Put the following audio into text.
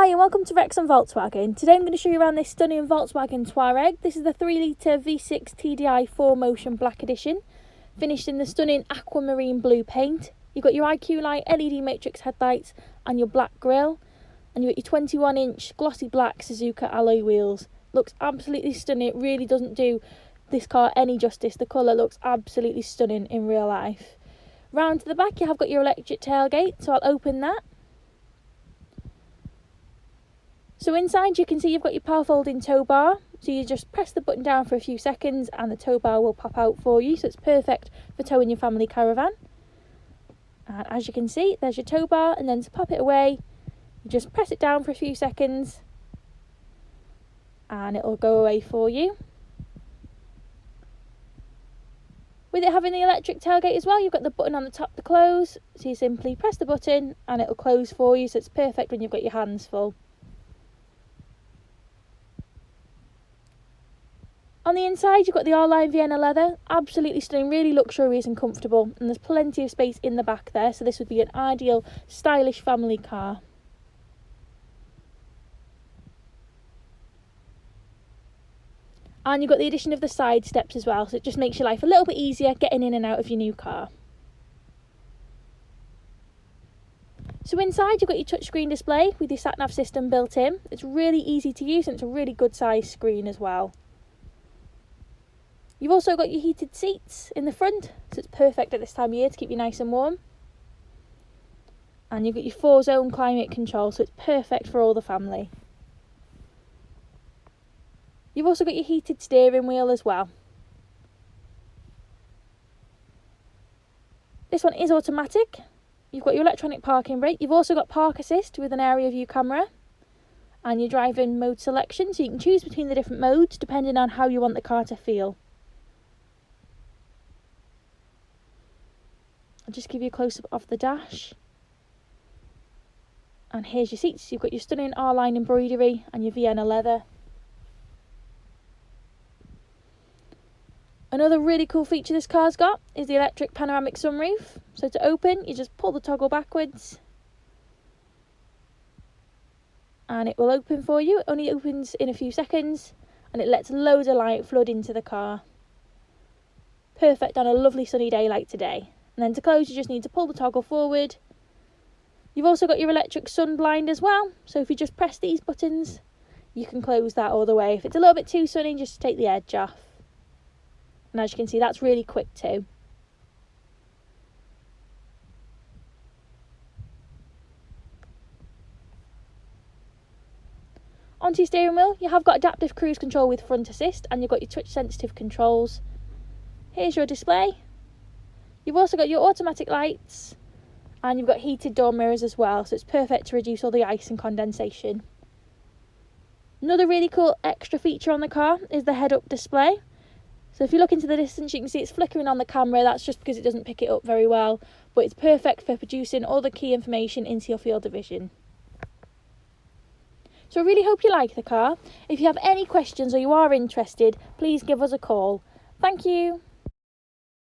Hi and welcome to Wrexham Volkswagen. Today I'm going to show you around this stunning Volkswagen Touareg. This is the 3-litre V6 TDI 4MOTION Black Edition, finished in the stunning Aquamarine Blue paint. You've got your IQ Light LED matrix headlights and your black grille, and you've got your 21-inch glossy black Suzuka alloy wheels. Looks absolutely stunning. It really doesn't do this car any justice. The colour looks absolutely stunning in real life. Round to the back you have got your electric tailgate, so I'll open that. So inside you can see you've got your power folding tow bar, so you just press the button down for a few seconds and the tow bar will pop out for you, so it's perfect for towing your family caravan. And as you can see, there's your tow bar, and then to pop it away you just press it down for a few seconds and it'll go away for you. With it having the electric tailgate as well, you've got the button on the top to close, so you simply press the button and it'll close for you, so it's perfect when you've got your hands full. On the inside you've got the R-Line Vienna leather, absolutely stunning, really luxurious and comfortable, and there's plenty of space in the back there, so this would be an ideal stylish family car. And you've got the addition of the side steps as well, so it just makes your life a little bit easier getting in and out of your new car. So inside you've got your touchscreen display with your sat-nav system built in. It's really easy to use and it's a really good size screen as well. You've also got your heated seats in the front, so it's perfect at this time of year to keep you nice and warm. And you've got your 4-zone climate control, so it's perfect for all the family. You've also got your heated steering wheel as well. This one is automatic. You've got your electronic parking brake. You've also got park assist with an area view camera. And your driving mode selection, so you can choose between the different modes depending on how you want the car to feel. I'll just give you a close-up of the dash. And here's your seats. You've got your stunning R-Line embroidery and your Vienna leather. Another really cool feature this car's got is the electric panoramic sunroof. So to open, you just pull the toggle backwards and it will open for you. It only opens in a few seconds and it lets loads of light flood into the car. Perfect on a lovely sunny day like today. And then to close you just need to pull the toggle forward. You've also got your electric sun blind as well, so if you just press these buttons you can close that all the way. If it's a little bit too sunny, just take the edge off. And as you can see, that's really quick too. Onto your steering wheel, you have got adaptive cruise control with front assist and you've got your touch sensitive controls. Here's your display. You've also got your automatic lights and you've got heated door mirrors as well, so it's perfect to reduce all the ice and condensation. Another really cool extra feature on the car is the head-up display. So if you look into the distance you can see it's flickering on the camera. That's just because it doesn't pick it up very well, but it's perfect for producing all the key information into your field of vision. So I really hope you like the car. If you have any questions or you are interested, please give us a call. Thank you.